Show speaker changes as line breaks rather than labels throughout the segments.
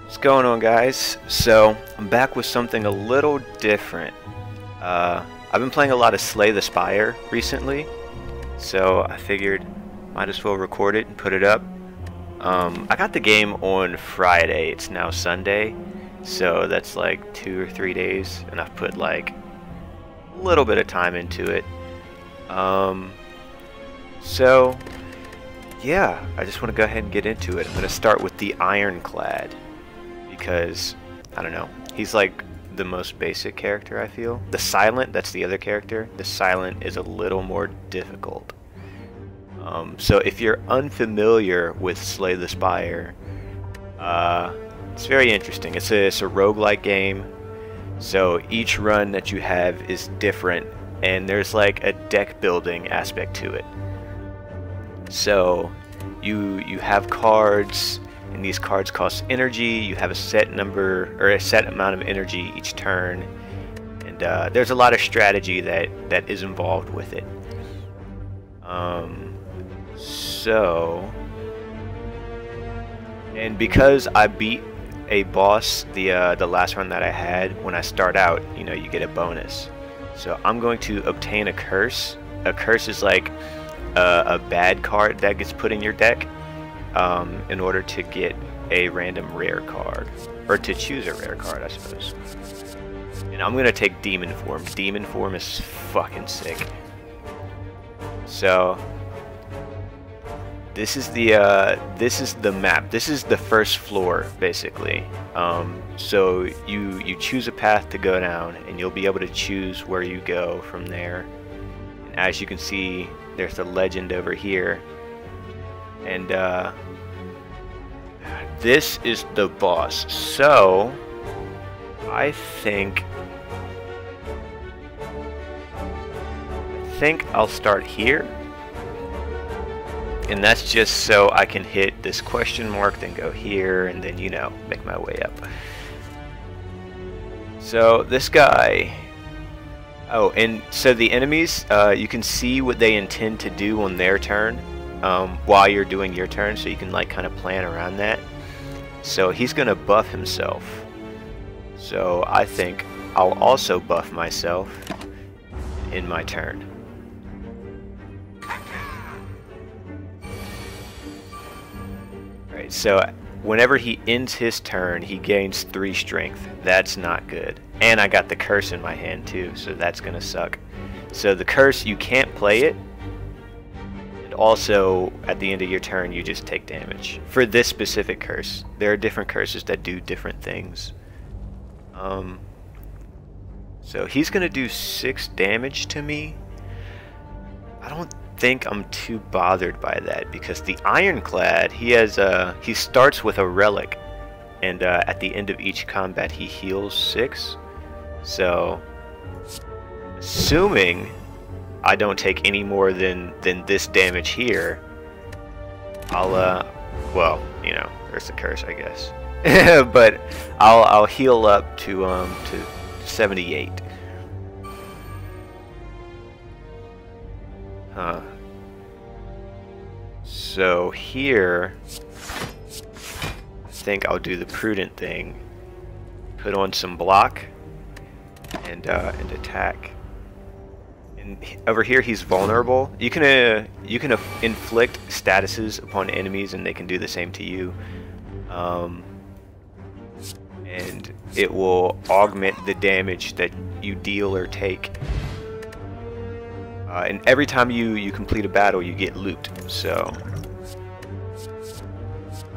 What's going on, guys? So I'm back with something a little different. I've been playing a lot of Slay the Spire recently, so I figured might as well record it and put it up. I got the game on Friday. It's now Sunday, so that's like 2 or 3 days, and I've put like a little bit of time into it. So yeah, I just want to go ahead and get into it. I'm going to start with the Ironclad because, I don't know, he's like the most basic character, I feel. The Silent, that's the other character. The Silent is a little more difficult. So if you're unfamiliar with Slay the Spire, it's very interesting. It's a roguelike game, so each run that you have is different, and there's like a deck building aspect to it. So you have cards, and these cards cost energy. You have a set number or a set amount of energy each turn, and there's a lot of strategy that is involved with it. And because I beat a boss the last run that I had, when I start out, you know, you get a bonus. So I'm going to obtain a curse. A curse is like a bad card that gets put in your deck in order to get a random rare card, or to choose a rare card, I suppose. And I'm gonna take Demon Form. Demon Form is fucking sick. So this is the map. This is the first floor, basically. So you choose a path to go down, and you'll be able to choose where you go from there. And as you can see, there's a legend over here, and this is the boss. So I think I'll start here, and that's just so I can hit this question mark, then go here, and then, you know, make my way up. So this guy, oh, and so the enemies, you can see what they intend to do on their turn while you're doing your turn, so you can like kind of plan around that. So he's gonna buff himself, so I think I'll also buff myself in my turn. Right, so whenever he ends his turn, he gains 3 strength. That's not good. And I got the curse in my hand too, so that's gonna suck. So the curse, you can't play it, and also at the end of your turn you just take damage for this specific curse. There are different curses that do different things. So he's gonna do 6 damage to me. I don't think I'm too bothered by that, because the Ironclad, he starts with a relic, and at the end of each combat he heals 6. So assuming I don't take any more than this damage here, I'll well, you know, there's the curse, I guess. But I'll heal up to 78. Huh. So here, I think I'll do the prudent thing. Put on some block and attack. And over here he's vulnerable. You can inflict statuses upon enemies, and they can do the same to you. And it will augment the damage that you deal or take. And every time you complete a battle, you get loot. So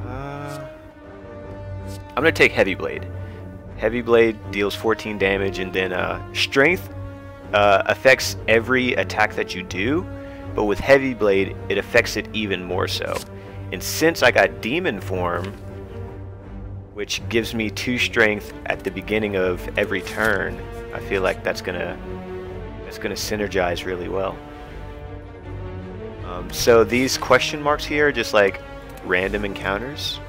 I'm gonna take Heavy Blade. Heavy Blade deals 14 damage, and then Strength affects every attack that you do, but with Heavy Blade it affects it even more so. And since I got Demon Form, which gives me 2 strength at the beginning of every turn, I feel like that's gonna synergize really well. So these question marks here are just like random encounters.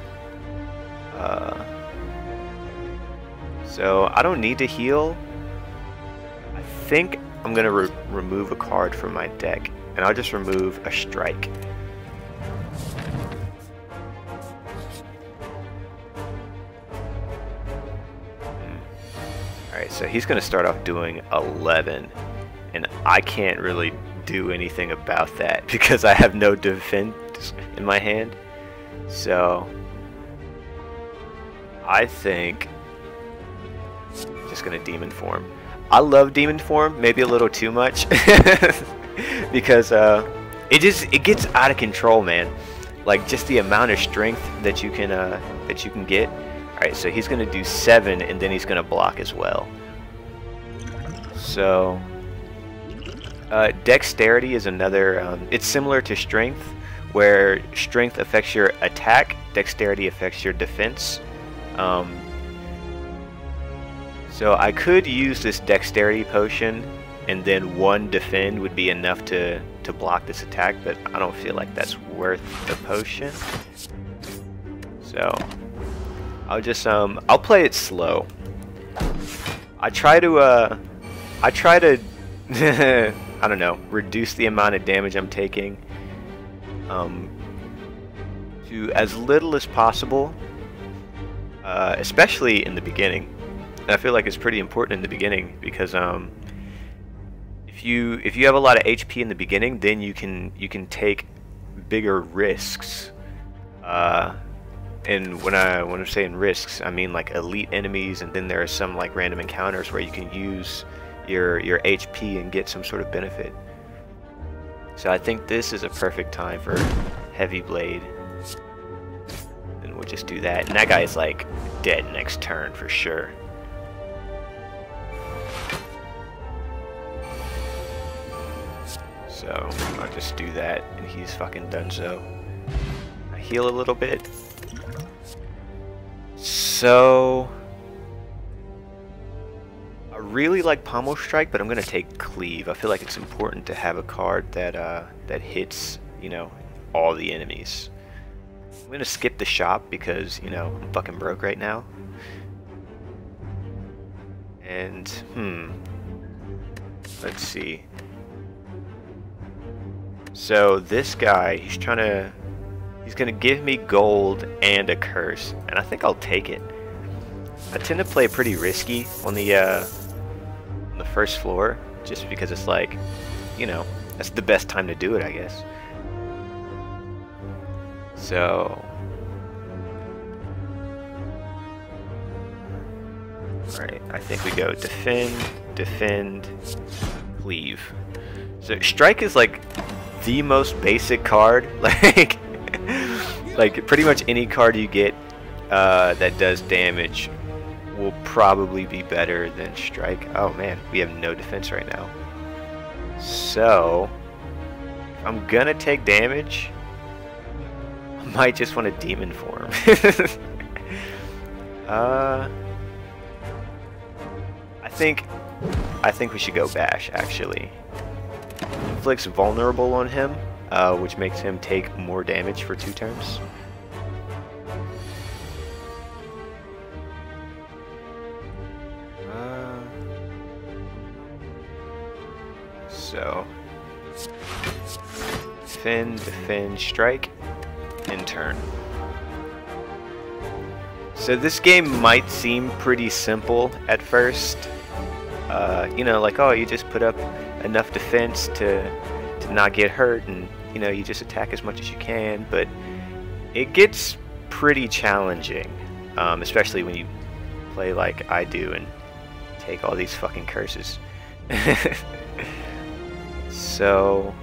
So I don't need to heal. I think I'm gonna remove a card from my deck, and I'll just remove a strike. Alright, so he's going to start off doing 11, and I can't really do anything about that because I have no defense in my hand. So I think just going to demon form. I love demon form, maybe a little too much because it gets out of control, man. Like just the amount of strength that you can get. All right, so he's going to do 7, and then he's going to block as well. So dexterity is another. It's similar to strength, where strength affects your attack, dexterity affects your defense. So I could use this dexterity potion, and then 1 defend would be enough to block this attack, but I don't feel like that's worth the potion. So I'll just I'll play it slow. I try to I don't know, reduce the amount of damage I'm taking to as little as possible, especially in the beginning. And I feel like it's pretty important in the beginning because if you have a lot of HP in the beginning, then you can take bigger risks. And when I'm saying risks, I mean like elite enemies, and then there are some like random encounters where you can use your HP and get some sort of benefit. So I think this is a perfect time for Heavy Blade. And we'll just do that. And that guy's like dead next turn for sure. So I'll just do that, and he's fucking donezo. I heal a little bit. So I really like Pommel Strike, but I'm gonna take Cleave. I feel like it's important to have a card that that hits, you know, all the enemies. I'm gonna skip the shop because, you know, I'm fucking broke right now. And let's see. So this guy, he's gonna give me gold and a curse, and I think I'll take it. I tend to play pretty risky on the first floor, just because it's like, you know, that's the best time to do it, I guess. So, alright, I think we go defend, defend, cleave. So strike is like the most basic card, like pretty much any card you get that does damage will probably be better than strike. Oh man, we have no defense right now. So if I'm gonna take damage, I might just want to demon form. I think we should go bash actually. Inflicts vulnerable on him, which makes him take more damage for 2 turns. So defend, defend, strike, and turn. So this game might seem pretty simple at first. You know, like, oh, you just put up enough defense to not get hurt, and you know, you just attack as much as you can, but it gets pretty challenging, especially when you play like I do and take all these fucking curses. So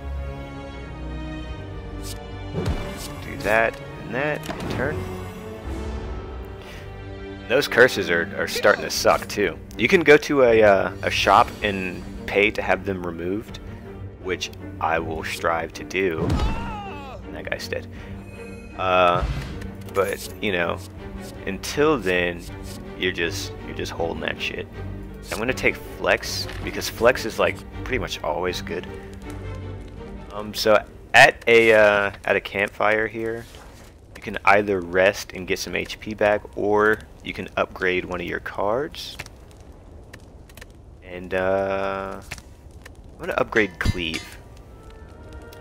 do that and turn. Those curses are starting to suck too. You can go to a shop and pay to have them removed, which I will strive to do. And that guy's dead. But you know, until then, you're just holding that shit. I'm gonna take flex because flex is like pretty much always good. So at a campfire here, you can either rest and get some HP back, or you can upgrade one of your cards. And I'm gonna upgrade Cleave.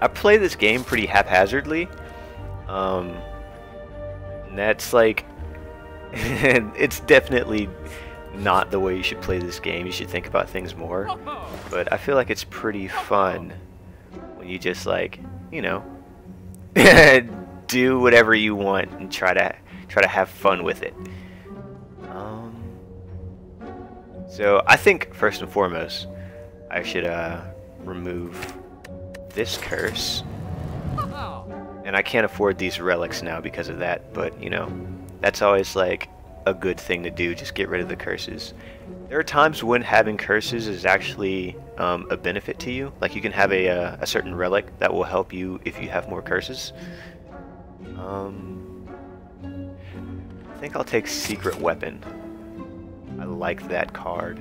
I play this game pretty haphazardly. And that's like, it's definitely not the way you should play this game. You should think about things more. But I feel like it's pretty fun when you just like, you know, do whatever you want and try to have fun with it. So I think first and foremost, I should remove this curse. And I can't afford these relics now because of that, but you know, that's always like a good thing to do, just get rid of the curses. There are times when having curses is actually a benefit to you. Like you can have a certain relic that will help you if you have more curses. I think I'll take Secret Weapon. I like that card.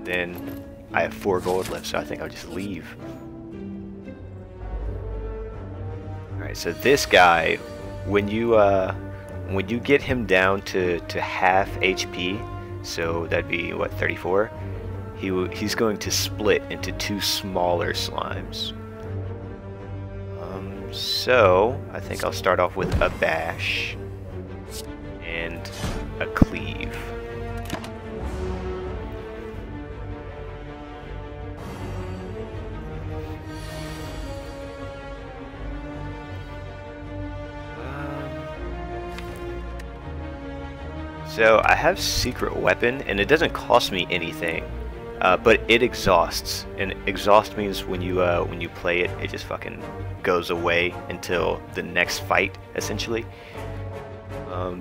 Then I have 4 gold left, so I think I'll just leave. Alright, so this guy, when you get him down to half HP, so that'd be what, 34, he's going to split into 2 smaller slimes. So I think I'll start off with a bash and a cleave. So I have Secret Weapon, and it doesn't cost me anything, but it exhausts, and exhaust means when you play it, it just fucking goes away until the next fight, essentially.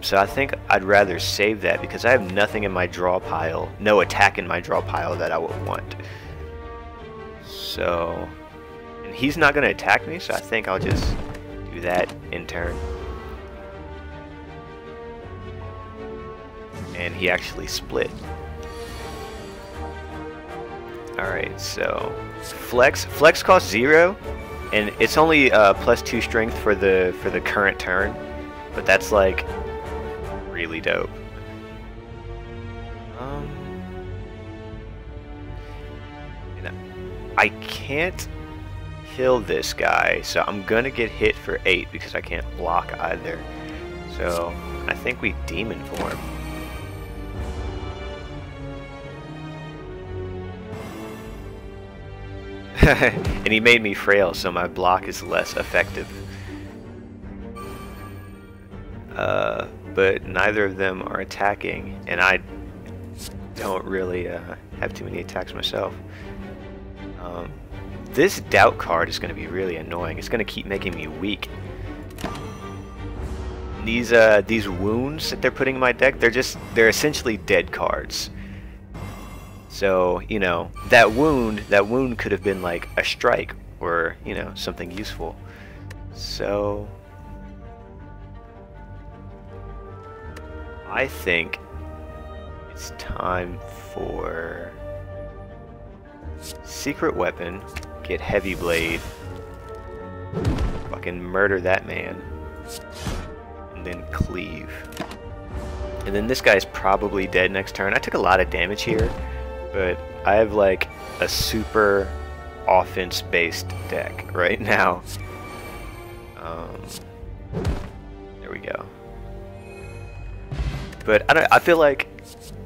So I think I'd rather save that because I have nothing in my draw pile, no attack in my draw pile that I would want. So, and he's not going to attack me, so I think I'll just do that in turn. And he actually split. Alright, so flex costs 0, and it's only +2 strength for the current turn, but that's like really dope. You know, I can't kill this guy, so I'm gonna get hit for 8 because I can't block either. So I think we demon form. And he made me frail, so my block is less effective. But neither of them are attacking, and I don't really have too many attacks myself. This doubt card is going to be really annoying. It's going to keep making me weak. These wounds that they're putting in my deck, they're essentially dead cards. So, you know, that wound could have been like a strike or, you know, something useful. So I think it's time for Secret Weapon, get Heavy Blade, fucking murder that man, and then cleave. And then this guy's probably dead next turn. I took a lot of damage here, but I have like a super offense-based deck right now. There we go. But I feel like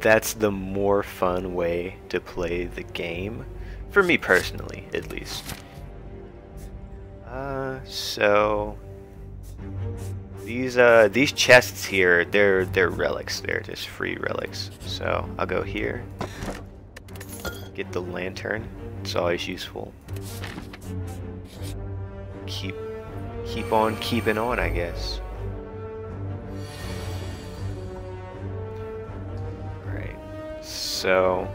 that's the more fun way to play the game, for me personally, at least. So these chests here, they're relics. They're just free relics. So I'll go here. Get the lantern. It's always useful. Keep on keeping on, I guess. Right. So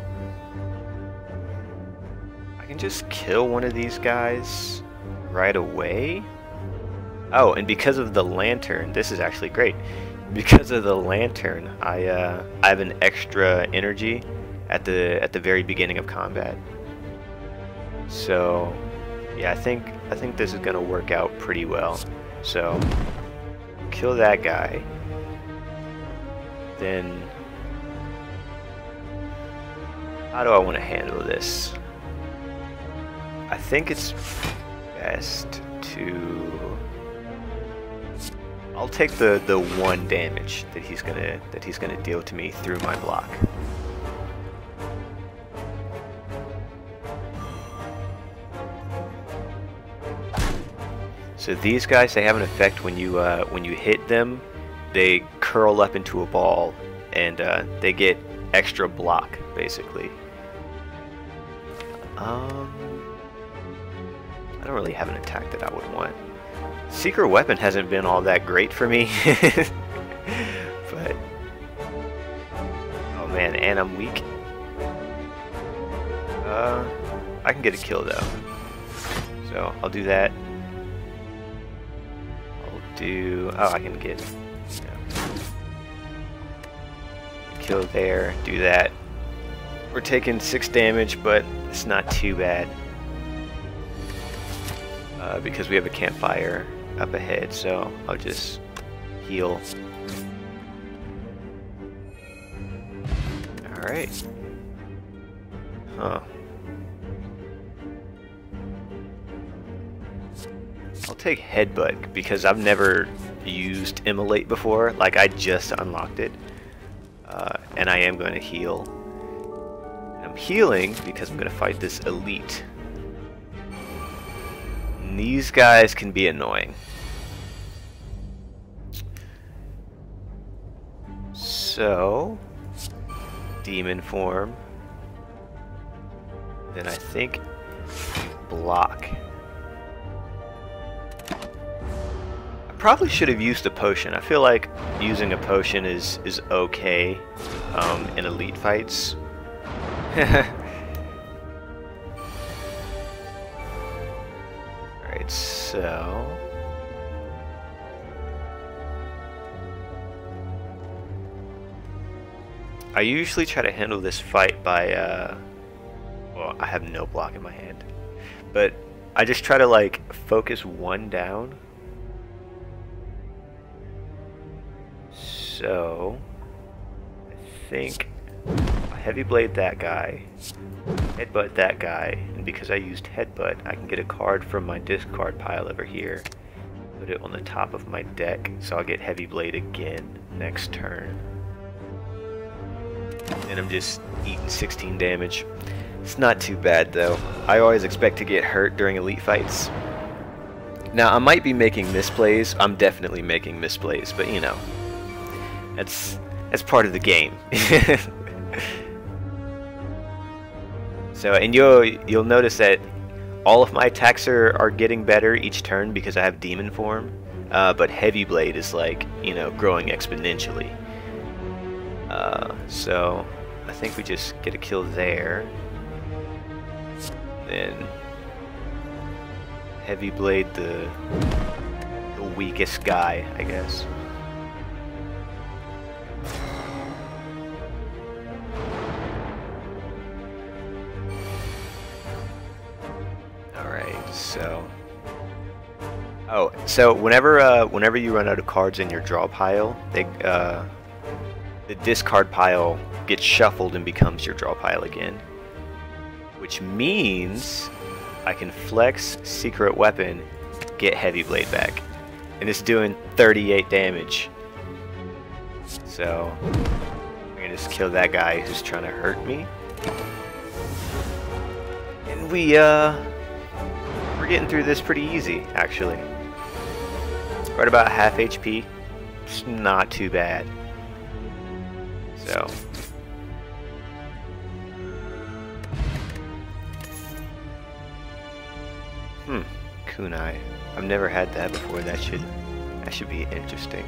I can just kill one of these guys right away. Oh, and because of the lantern, this is actually great. Because of the lantern, I have an extra energy at the very beginning of combat. So yeah, I think this is gonna work out pretty well. So kill that guy. Then how do I want to handle this? I think it's best to I'll take the 1 damage that he's gonna deal to me through my block. So these guys, they have an effect when you hit them, they curl up into a ball, and they get extra block, basically. I don't really have an attack that I would want. Secret weapon hasn't been all that great for me, but oh man, and I'm weak. I can get a kill though, so I'll do that. Oh, I can get kill there, do that. We're taking 6 damage, but it's not too bad because we have a campfire up ahead, so I'll just heal. Alright. Huh. I'll take Headbutt because I've never used Immolate before. Like, I just unlocked it. And I am going to heal. I'm healing because I'm going to fight this elite. And these guys can be annoying. So, demon form. Then I think block. Probably should have used a potion. I feel like using a potion is okay in elite fights. Alright, so I usually try to handle this fight by well, I have no block in my hand, but I just try to like focus one down. So, I think I heavy blade that guy, headbutt that guy, and because I used headbutt, I can get a card from my discard pile over here, put it on the top of my deck, so I'll get heavy blade again next turn. And I'm just eating 16 damage. It's not too bad though. I always expect to get hurt during elite fights. Now, I might be making misplays. I'm definitely making misplays, but you know. That's part of the game. So, and you'll notice that all of my attacks are getting better each turn because I have demon form, but heavy blade is like, you know, growing exponentially. So I think we just get a kill there. Then heavy blade the weakest guy, I guess. So whenever you run out of cards in your draw pile, the discard pile gets shuffled and becomes your draw pile again, which means I can flex secret weapon, get heavy blade back, and it's doing 38 damage. So I'm gonna just kill that guy who's trying to hurt me, and we're getting through this pretty easy, actually. Right about half HP. It's not too bad. So. Kunai. I've never had that before. That should be interesting.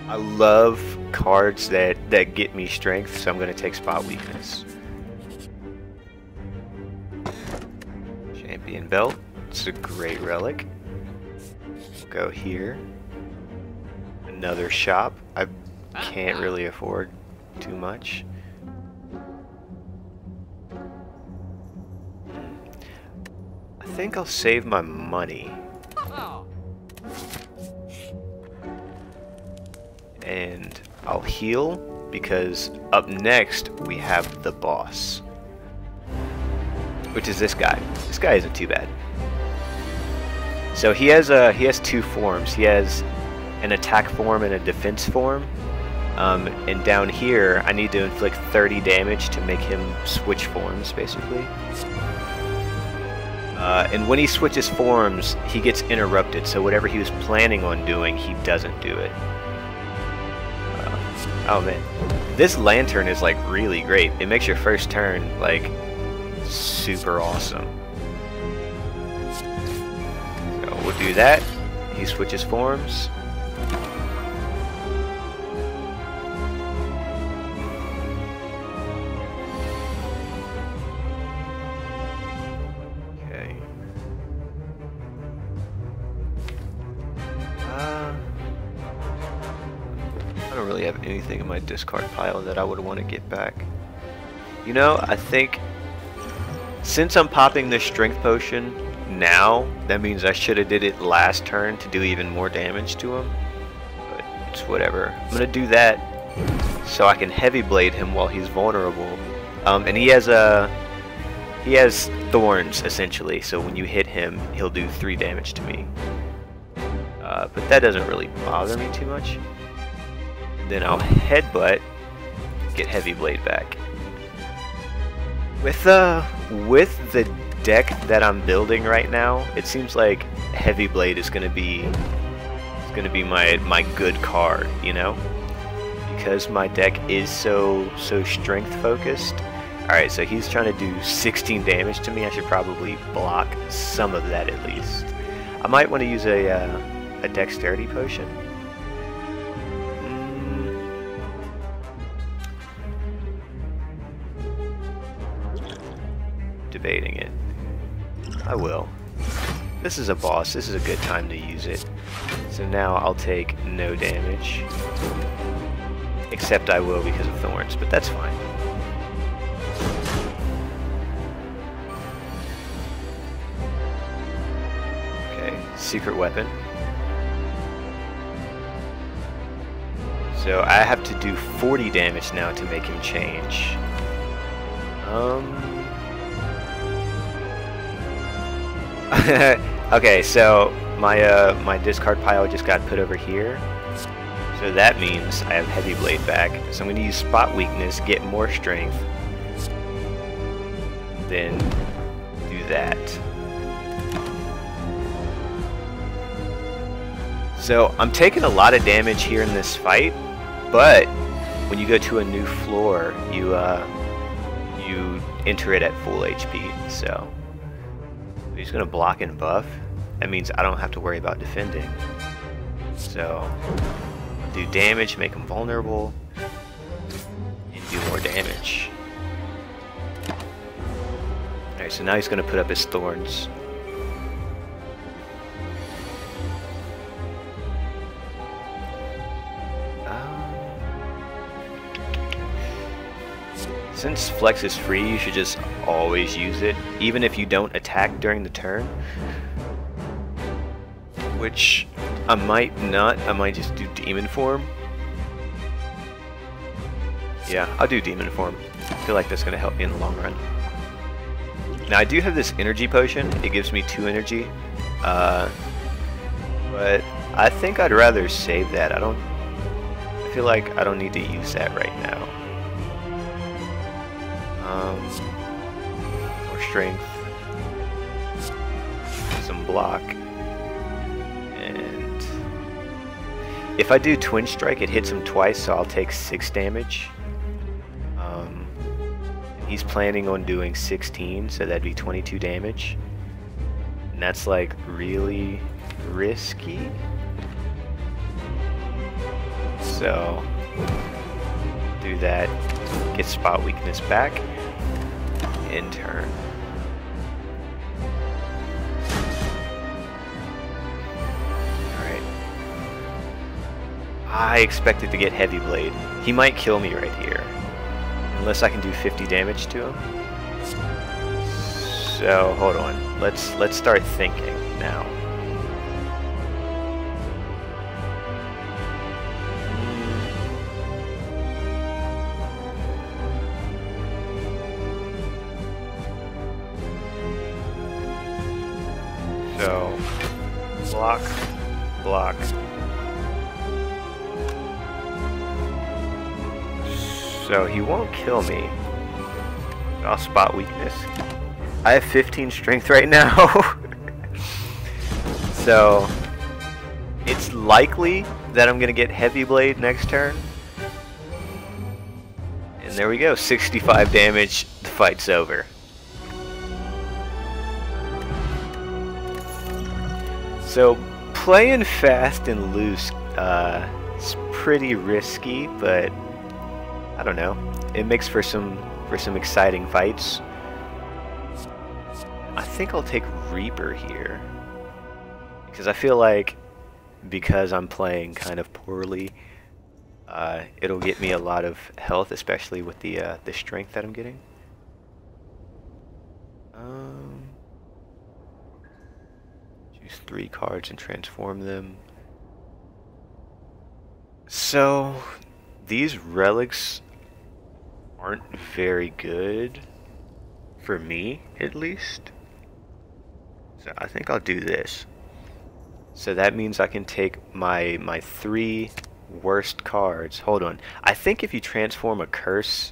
I love cards that get me strength, so I'm gonna take spot weakness. Champion belt. It's a great relic. Go here. Another shop. I can't really afford too much. I think I'll save my money. And I'll heal because up next we have the boss, which is this guy. This guy isn't too bad. So he has two forms. He has an attack form and a defense form. And down here, I need to inflict 30 damage to make him switch forms, basically. And when he switches forms, he gets interrupted, so whatever he was planning on doing, he doesn't do it. Oh man, this lantern is like really great. It makes your first turn like super awesome. So we'll do that. He switches forms. Okay. I don't really have anything in my discard pile that I would want to get back. You know, I think since I'm popping this strength potion now, that means I should have did it last turn to do even more damage to him. But it's whatever. I'm gonna do that so I can heavy blade him while he's vulnerable. And he has thorns essentially, so when you hit him, he'll do 3 damage to me. But that doesn't really bother me too much. Then I'll headbutt, get heavy blade back. With the deck that I'm building right now, it seems like heavy blade is gonna be my good card, you know, because my deck is so strength focused. All right, so he's trying to do 16 damage to me. I should probably block some of that at least. I might want to use a dexterity potion. Debating it. I will. This is a boss. This is a good time to use it. So now I'll take no damage. Except I will because of thorns, but that's fine. Okay, secret weapon. So I have to do 40 damage now to make him change. Okay, so my discard pile just got put over here. So that means I have heavy blade back. So I'm going to use spot weakness, get more strength. Then do that. So I'm taking a lot of damage here in this fight, but when you go to a new floor, you enter it at full HP. So he's gonna block and buff. That means I don't have to worry about defending. So do damage, make him vulnerable, and do more damage. Alright, so now he's gonna put up his thorns. Since Flex is free, you should just always use it, even if you don't attack during the turn. Which I might not. I might just do Demon Form. Yeah, I'll do Demon Form. I feel like that's going to help me in the long run. Now I do have this energy potion. It gives me 2 energy. But I think I'd rather save that. I feel like I don't need to use that right now. More strength, some block, and if I do Twin Strike, it hits him twice, so I'll take 6 damage. He's planning on doing 16, so that'd be 22 damage, and that's like really risky. So do that, get spot weakness back. In turn. Alright. I expected to get heavy blade. He might kill me right here. Unless I can do 50 damage to him. So hold on. Let's start thinking now. So, block, block. So he won't kill me. I'll spot weakness. I have 15 strength right now. So it's likely that I'm gonna get Heavy Blade next turn. And there we go, 65 damage, the fight's over. So playing fast and loose is pretty risky, but I don't know. It makes for some exciting fights. I think I'll take Reaper here because I feel like because I'm playing kind of poorly, it'll get me a lot of health, especially with the strength that I'm getting. Choose 3 cards and transform them. So these relics aren't very good for me, at least. So I think I'll do this. So that means I can take my 3 worst cards. Hold on. I think if you transform a curse,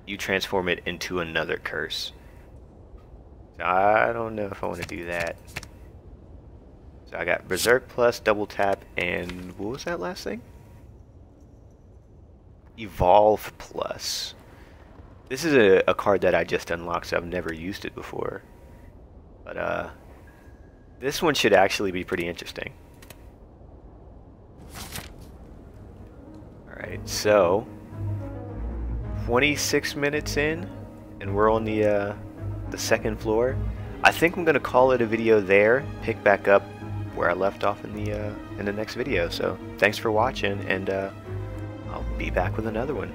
you transform it into another curse. So I don't know if I want to do that. So I got Berserk Plus, Double Tap, and what was that last thing? Evolve Plus. This is a card that I just unlocked, so I've never used it before. But this one should actually be pretty interesting. Alright, so 26 minutes in, and we're on the second floor. I think I'm gonna call it a video there. Pick back up where I left off in the next video. So thanks for watching, and I'll be back with another one.